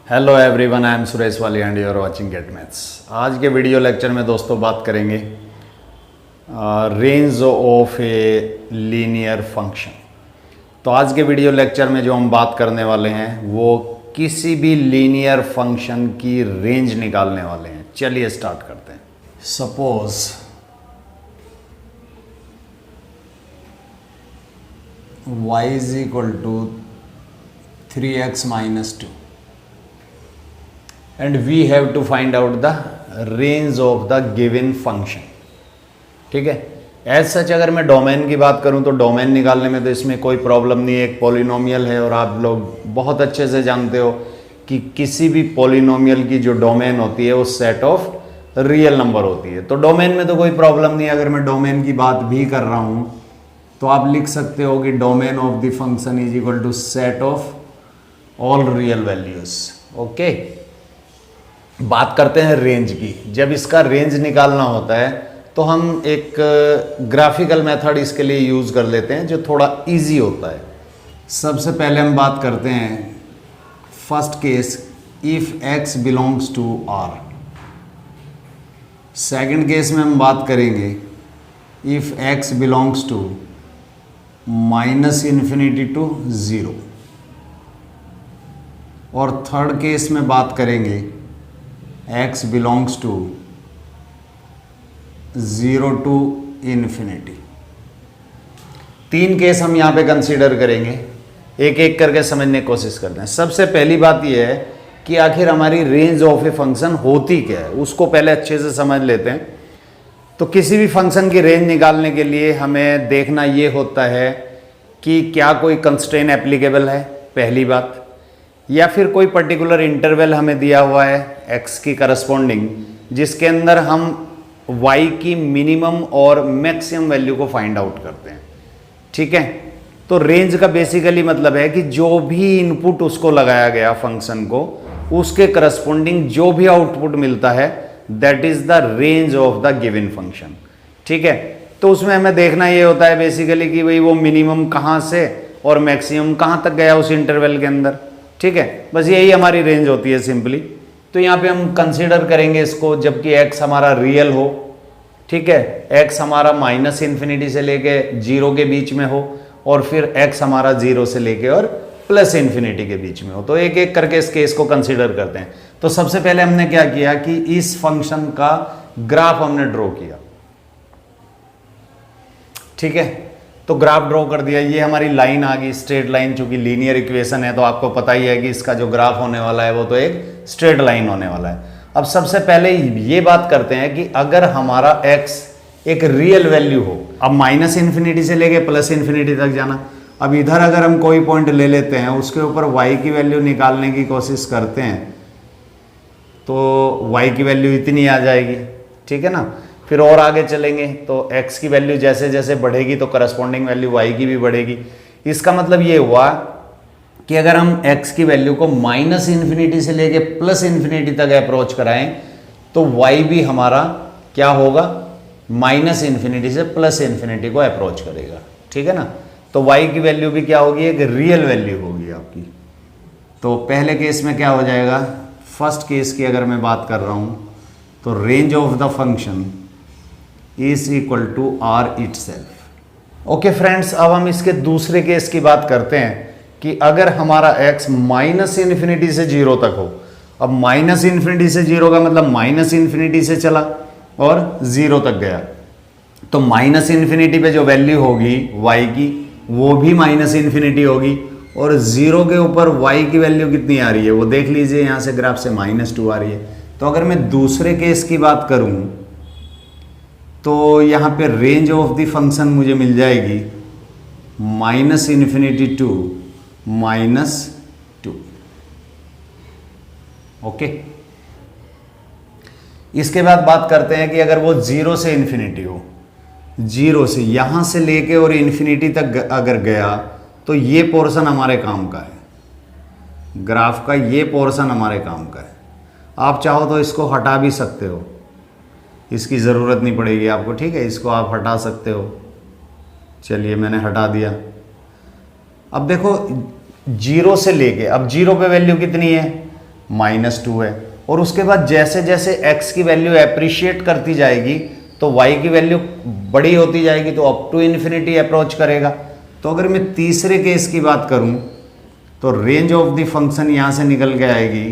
Hello everyone, I am Suresh Wali and you are watching get maths. आज के video lecture में दोस्तों बात करेंगे range of a linear function. तो आज के वीडियो लेक्चर में जो हम बात करने वाले हैं वो किसी भी लीनियर फंक्शन की रेंज निकालने वाले हैं। चलिए स्टार्ट करते हैं। Suppose y is equal to 3x minus 2 and we have to find out the range of the given function। ठीक है, एज सच अगर मैं डोमेन की बात करूं तो डोमेन निकालने में तो इसमें कोई प्रॉब्लम नहीं है। एक पॉलिनोमियल है और आप लोग बहुत अच्छे से जानते हो कि किसी भी पॉलिनोमियल की जो डोमेन होती है वो सेट ऑफ रियल नंबर होती है। तो डोमेन में तो कोई प्रॉब्लम नहीं है। अगर मैं डोमेन की बात भी कर रहा हूं तो आप लिख सकते हो कि domain of the function is equal to set of all real values. Okay, बात करते हैं रेंज की। जब इसका रेंज निकालना होता है तो हम एक ग्राफिकल मेथड इसके लिए यूज़ कर लेते हैं जो थोड़ा इजी होता है। सबसे पहले हम बात करते हैं first case, if x belongs to r। Second case में हम बात करेंगे if x belongs to -∞ to 0। और थर्ड केस में बात करेंगे x belongs to 0 to infinity. तीन केस हम यहाँ पे कंसीडर करेंगे, एक एक करके समझने की कोशिश करते हैं। सबसे पहली बात यह है कि आखिर हमारी रेंज ऑफ ए फंक्शन होती क्या है, उसको पहले अच्छे से समझ लेते हैं। तो किसी भी फंक्शन की रेंज निकालने के लिए हमें देखना ये होता है कि क्या कोई कंस्ट्रेन एप्लीकेबल है, पहली बात, या फिर कोई पर्टिकुलर इंटरवल हमें दिया हुआ है x की करस्पॉन्डिंग जिसके अंदर हम y की मिनिमम और मैक्सिमम वैल्यू को फाइंड आउट करते हैं। ठीक है, तो रेंज का बेसिकली मतलब है कि जो भी इनपुट उसको लगाया गया फंक्शन को, उसके करस्पॉन्डिंग जो भी आउटपुट मिलता है that is the range of the given function. ठीक है, तो उसमें हमें देखना ये होता है बेसिकली कि भाई वो मिनिमम कहाँ से और मैक्सिमम कहाँ तक गया उस इंटरवल के अंदर। ठीक है, बस यही हमारी रेंज होती है सिंपली। तो यहाँ पे हम कंसीडर करेंगे इसको जबकि x हमारा रियल हो। ठीक है, x हमारा -∞ से लेके 0 के बीच में हो और फिर x हमारा 0 से लेके और +∞ के बीच में हो। तो एक एक करके इस केस को कंसीडर करते हैं। तो सबसे पहले हमने क्या किया कि इस फंक्शन का ग्राफ हमने ड्रॉ किया। ठीक है, तो ग्राफ ड्रॉ कर दिया। ये हमारी लाइन आ गई, स्ट्रेट लाइन। चूंकि लीनियर इक्वेशन है तो आपको पता ही है कि इसका जो ग्राफ होने वाला है वो तो एक स्ट्रेट लाइन होने वाला है। अब सबसे पहले ये बात करते हैं कि अगर हमारा x एक रियल वैल्यू हो, अब -∞ से लेके +∞ तक जाना। अब इधर अगर हम कोई पॉइंट ले लेते हैं, उसके ऊपर y की वैल्यू निकालने की कोशिश करते हैं तो y की वैल्यू इतनी आ जाएगी। ठीक है ना, फिर और आगे चलेंगे तो x की वैल्यू जैसे जैसे बढ़ेगी तो करस्पॉन्डिंग वैल्यू y की भी बढ़ेगी। इसका मतलब ये हुआ कि अगर हम x की वैल्यू को -∞ से लेके +∞ तक अप्रोच कराएं तो y भी हमारा क्या होगा, -∞ से +∞ को अप्रोच करेगा। ठीक है ना, तो y की वैल्यू भी क्या होगी, एक रियल वैल्यू होगी आपकी। तो पहले केस में क्या हो जाएगा, फर्स्ट केस की अगर मैं बात कर रहा हूं तो range of the function is equal to r itself. Okay friends, अब हम इसके दूसरे केस की बात करते हैं कि अगर हमारा x -∞ से 0 तक हो। अब -∞ से 0 का मतलब -∞ से चला और 0 तक गया, तो -∞ पे जो वैल्यू होगी y की वो भी -∞ होगी और 0 के ऊपर y की वैल्यू कितनी आ रही है वो देख लीजिए, यहाँ से ग्राफ से -2 आ रही है। तो अगर मैं दूसरे केस की बात करूं तो यहाँ पे रेंज ऑफ द फंक्शन मुझे मिल जाएगी -∞ टू -2। ओके, इसके बाद बात करते हैं कि अगर वो 0 से इन्फिनिटी हो, 0 से यहाँ से लेके और इन्फिनिटी तक अगर गया तो ये पोर्शन हमारे काम का है, ग्राफ का ये पोर्शन हमारे काम का है। आप चाहो तो इसको हटा भी सकते हो, इसकी ज़रूरत नहीं पड़ेगी आपको। ठीक है, इसको आप हटा सकते हो। चलिए मैंने हटा दिया। अब देखो 0 से लेके, अब 0 पे वैल्यू कितनी है -2 है। और उसके बाद जैसे जैसे x की वैल्यू एप्रिशिएट करती जाएगी तो y की वैल्यू बड़ी होती जाएगी, तो अप टू इन्फिनिटी अप्रोच करेगा। तो अगर मैं तीसरे केस की बात करूं तो रेंज ऑफ द फंक्शन यहां से निकल के आएगी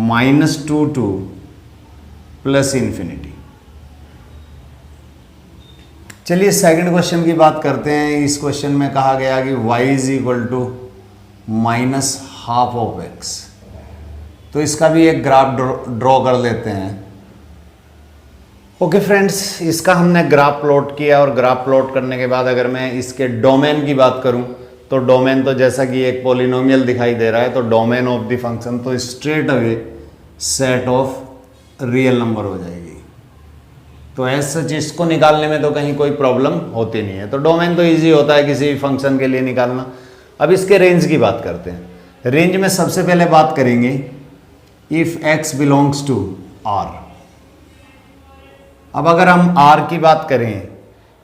-2 टू प्लस इन्फिनिटी। चलिए सेकंड क्वेश्चन की बात करते हैं। इस क्वेश्चन में कहा गया कि y is equal to -half of x। तो इसका भी एक ग्राफ ड्रॉ कर लेते हैं। ओके फ्रेंड्स, इसका हमने ग्राफ प्लॉट किया और ग्राफ प्लॉट करने के बाद अगर मैं इसके डोमेन की बात करूं तो डोमेन तो जैसा कि एक पॉलिनोमियल दिखाई दे रहा है, तो डोमेन ऑफ द फंक्शन तो straight away set of real number हो जाएगी। तो ऐसा इसको निकालने में तो कहीं कोई प्रॉब्लम होती नहीं है। तो डोमेन तो इजी होता है किसी भी फंक्शन के लिए निकालना। अब इसके रेंज की बात करते हैं। रेंज में सबसे पहले बात करेंगे if x belongs to r। अब अगर हम r की बात करें,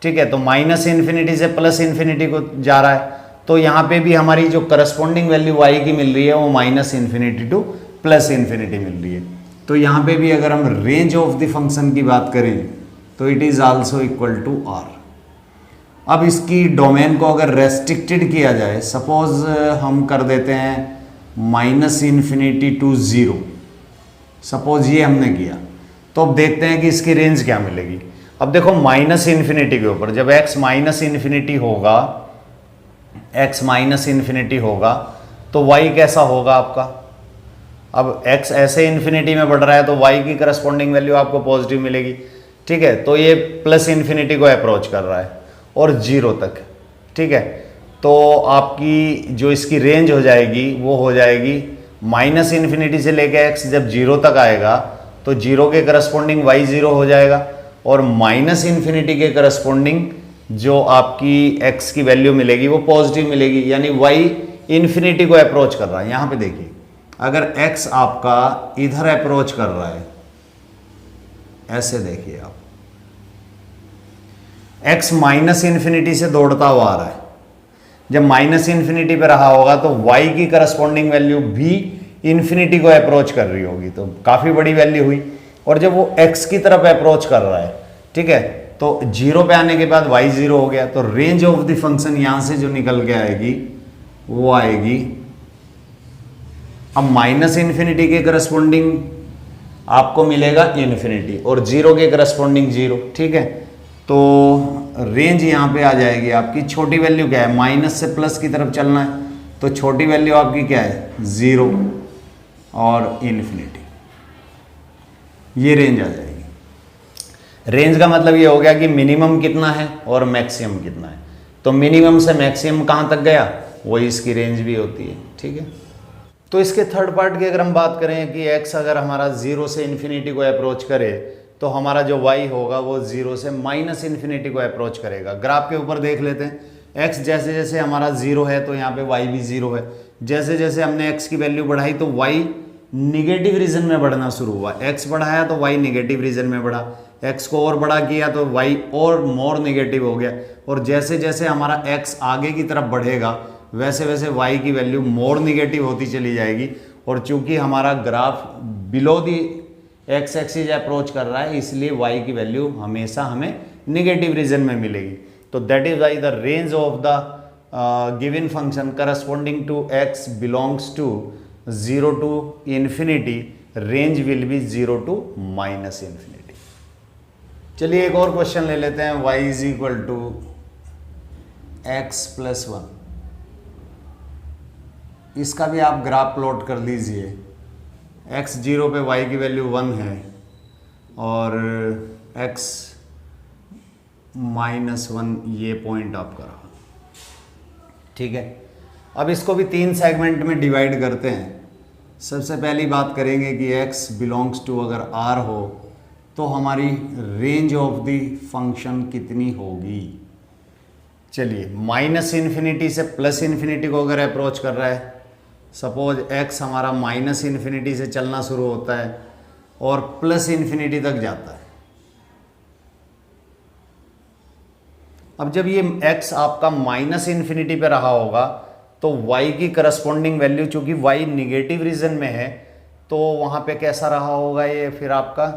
ठीक है, तो -इन्फिनिटी से प्लस इन्फिनिटी को जा रहा है, तो यहाँ पे भी हमारी जो करस्पॉन्डिंग वैल्यू y की मिल रही है वो -इन्फिनिटी टू प्लस इन्फिनिटी मिल रही है। तो यहाँ पे भी अगर हम रेंज ऑफ द फंक्शन की बात करें तो it is also equal to r। अब इसकी डोमेन को अगर रेस्ट्रिक्टेड किया जाए, सपोज हम कर देते हैं -इन्फिनिटी टू 0, सपोज ये हमने किया, तो अब देखते हैं कि इसकी रेंज क्या मिलेगी। अब देखो -इन्फिनिटी के ऊपर जब x -इन्फिनिटी होगा, x -इन्फिनिटी होगा तो y कैसा होगा आपका। अब x ऐसे इन्फिनिटी में बढ़ रहा है तो y की करस्पॉन्डिंग वैल्यू आपको पॉजिटिव मिलेगी, ठीक है। तो ये प्लस इन्फिनिटी को अप्रोच कर रहा है और 0 तक, ठीक है। तो आपकी जो इसकी रेंज हो जाएगी वो हो जाएगी -इन्फिनिटी से लेके x जब 0 तक आएगा तो 0 के करस्पॉन्डिंग y 0 हो जाएगा और -इन्फिनिटी के करस्पॉन्डिंग जो आपकी x की वैल्यू मिलेगी वो पॉजिटिव मिलेगी, यानी y इन्फिनिटी को अप्रोच कर रहा है। यहाँ पे देखिए, अगर x आपका इधर अप्रोच कर रहा है, ऐसे देखिए आप, x -इन्फिनिटी से दौड़ता हुआ आ रहा है, जब -इन्फिनिटी पे रहा होगा तो y की करस्पॉन्डिंग वैल्यू भी इन्फिनिटी को अप्रोच कर रही होगी, तो काफ़ी बड़ी वैल्यू हुई। और जब वो x की तरफ अप्रोच कर रहा है, ठीक है, तो 0 पे आने के बाद y 0 हो गया, तो रेंज ऑफ द फंक्शन यहां से जो निकल के आएगी वो आएगी, अब -इन्फिनिटी के करस्पॉन्डिंग आपको मिलेगा इन्फिनिटी और 0 के करस्पॉन्डिंग 0, ठीक है। तो रेंज यहाँ पे आ जाएगी आपकी, छोटी वैल्यू क्या है, माइनस से प्लस की तरफ चलना है, तो छोटी वैल्यू आपकी क्या है, 0 और इन्फिनिटी, ये रेंज आ जाएगी। रेंज का मतलब ये हो गया कि मिनिमम कितना है और मैक्सिमम कितना है। तो मिनिमम से मैक्सिमम कहाँ तक गया, वही इसकी रेंज भी होती है, ठीक है। तो इसके थर्ड पार्ट की अगर हम बात करें कि x अगर हमारा 0 से इन्फिनिटी को अप्रोच करे तो हमारा जो y होगा वो 0 से -इन्फिनिटी को अप्रोच करेगा। ग्राफ के ऊपर देख लेते हैं, x जैसे जैसे हमारा 0 है तो यहाँ पे y भी 0 है। जैसे जैसे हमने x की वैल्यू बढ़ाई तो y निगेटिव रीजन में बढ़ना शुरू हुआ, x बढ़ाया तो y निगेटिव रीजन में बढ़ा, x को और बड़ा किया तो y और मोर निगेटिव हो गया। और जैसे जैसे हमारा x आगे की तरफ बढ़ेगा वैसे वैसे y की वैल्यू मोर निगेटिव होती चली जाएगी। और चूंकि हमारा graph below the x axis approach कर रहा है इसलिए y की वैल्यू हमेशा हमें निगेटिव रीजन में मिलेगी। तो that is why the range of the given function corresponding to x belongs to 0 to infinity, range will be 0 to -infinity. चलिए एक और क्वेश्चन ले लेते हैं, y is equal to x plus 1। इसका भी आप ग्राफ प्लॉट कर लीजिए। x 0 पे y की वैल्यू 1 है और x -1 ये पॉइंट आपका रहा, ठीक है। अब इसको भी 3 सेगमेंट में डिवाइड करते हैं। सबसे पहली बात करेंगे कि x बिलोंग्स टू अगर r हो तो हमारी रेंज ऑफ द फंक्शन कितनी होगी। चलिए -इन्फिनिटी से +इन्फिनिटी को अगर अप्रोच कर रहा है, सपोज x हमारा -इन्फिनिटी से चलना शुरू होता है और +इन्फिनिटी तक जाता है। अब जब ये x आपका -इन्फिनिटी पे रहा होगा तो y की करस्पॉन्डिंग वैल्यू, चूंकि y निगेटिव रीजन में है तो वहां पे कैसा रहा होगा ये, फिर आपका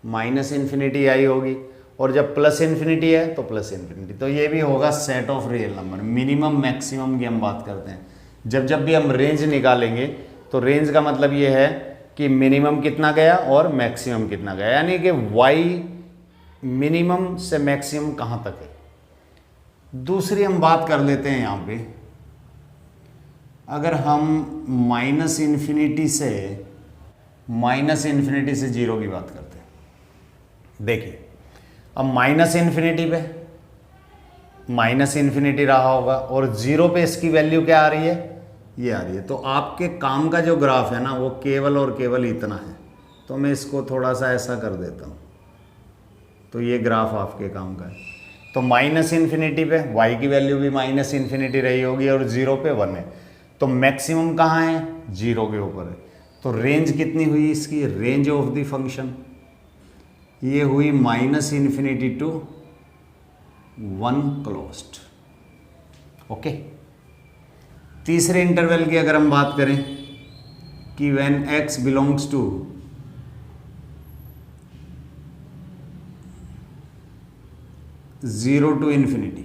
माइनस इन्फिनिटी आई होगी, और जब प्लस इन्फिनिटी है तो प्लस इन्फिनिटी। तो ये भी होगा set of real number. Minimum maximum की हम बात करते हैं। जब जब भी हम रेंज निकालेंगे तो रेंज का मतलब ये है कि मिनिमम कितना गया और मैक्सिमम कितना गया, यानी कि y मिनिमम से मैक्सिमम कहाँ तक है। दूसरी हम बात कर लेते हैं यहाँ पे, अगर हम माइनस इन्फिनिटी से जीरो की बात करते हैं। देखिए अब माइनस इन्फिनिटी रहा होगा और जीरो पे इसकी वैल्यू क्या आ रही है, ये आ रही है। तो आपके काम का जो ग्राफ है ना वो केवल और केवल इतना है। तो मैं इसको थोड़ा सा ऐसा कर देता हूँ, तो ये ग्राफ आपके काम का है। तो माइनस इन्फिनिटी पे y की वैल्यू भी माइनस इन्फिनिटी रही होगी और जीरो पे 1 है। तो मैक्सिमम कहाँ है, जीरो के ऊपर है। तो रेंज कितनी हुई इसकी, रेंज ऑफ द फंक्शन ये हुई minus infinity to 1 closed. Okay, तीसरे इंटरवल की अगर हम बात करें कि when x belongs to 0 to infinity.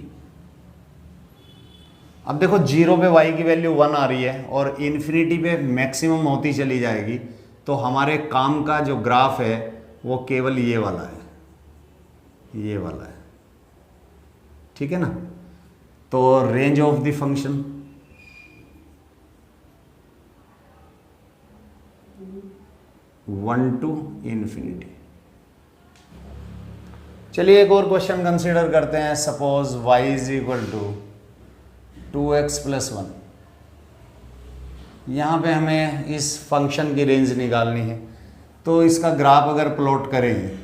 अब देखो जीरो पे y की वैल्यू 1 आ रही है और इन्फिनिटी पे मैक्सिमम होती चली जाएगी, तो हमारे काम का जो ग्राफ है वो केवल ये वाला है, ये वाला है, ठीक है ना। तो range of the function one to infinity. चलिए एक और क्वेश्चन कंसीडर करते हैं। Suppose y is equal to 2x plus 1। यहाँ पे हमें इस फंक्शन की रेंज निकालनी है। तो इसका ग्राफ अगर प्लॉट करें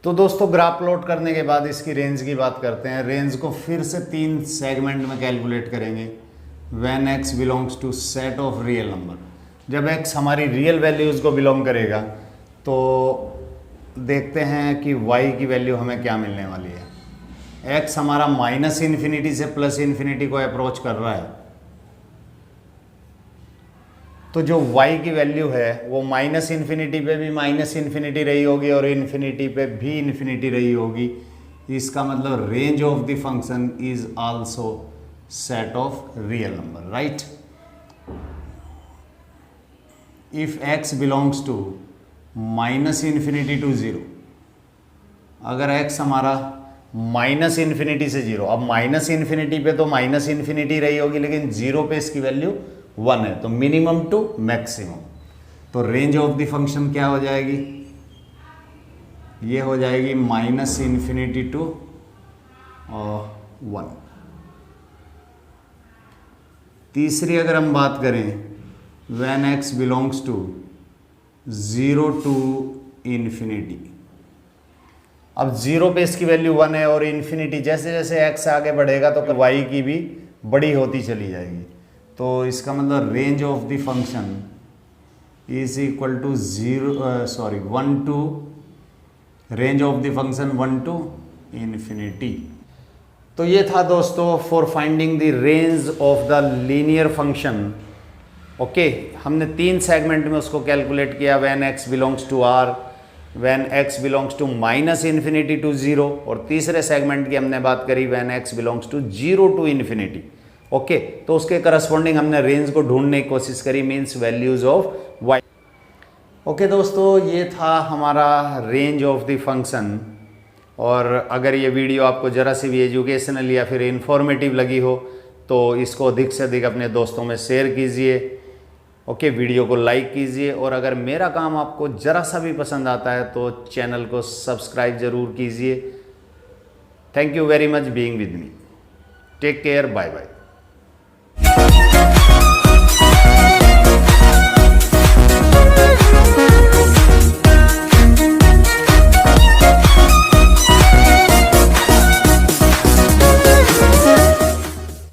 तो दोस्तों ग्राफ प्लॉट करने के बाद इसकी रेंज की बात करते हैं। रेंज को फिर से 3 सेगमेंट में कैलकुलेट करेंगे। When x belongs to set of real number, जब x हमारी रियल वैल्यूज़ को बिलोंग करेगा तो देखते हैं कि y की वैल्यू हमें क्या मिलने वाली है। x हमारा माइनस इन्फिनिटी से प्लस इन्फिनिटी को अप्रोच कर रहा है, तो जो y की वैल्यू है वो माइनस इन्फिनिटी पे भी माइनस इन्फिनिटी रही होगी और इन्फिनिटी पे भी इन्फिनिटी रही होगी। इसका मतलब range of the function is also set of real number, right. If x belongs to minus infinity to 0, अगर x हमारा माइनस इन्फिनिटी से 0, अब माइनस इन्फिनिटी पे तो माइनस इन्फिनिटी रही होगी लेकिन 0 पे इसकी वैल्यू 1 है, तो मिनिमम टू मैक्सिमम। तो रेंज ऑफ द फंक्शन क्या हो जाएगी, ये हो जाएगी माइनस इन्फिनिटी टू 1। तीसरी अगर हम बात करें when x belongs to 0 to infinity. अब 0 पे इसकी वैल्यू 1 है और इन्फिनिटी जैसे जैसे x आगे बढ़ेगा तो y की भी बड़ी होती चली जाएगी। तो इसका मतलब range of the function is equal to 1 to range of the function 1 to infinity. तो ये था दोस्तों for finding the range of the linear function. Okay, हमने 3 सेगमेंट में उसको कैलकुलेट किया। When x belongs to r, when x belongs to minus infinity to 0, और तीसरे सेगमेंट की हमने बात करी when x belongs to 0 to infinity. Okay, तो उसके करस्पॉन्डिंग हमने रेंज को ढूंढने की कोशिश करी, means values of y। Okay दोस्तों, ये था हमारा रेंज ऑफ द फंक्शन। और अगर ये वीडियो आपको ज़रा सी भी एजुकेशनल या फिर इंफॉर्मेटिव लगी हो तो इसको अधिक से अधिक अपने दोस्तों में शेयर कीजिए। ओके, वीडियो को लाइक कीजिए, और अगर मेरा काम आपको ज़रा सा भी पसंद आता है तो चैनल को सब्सक्राइब ज़रूर कीजिए। Thank you very much being with me. Take care, bye bye.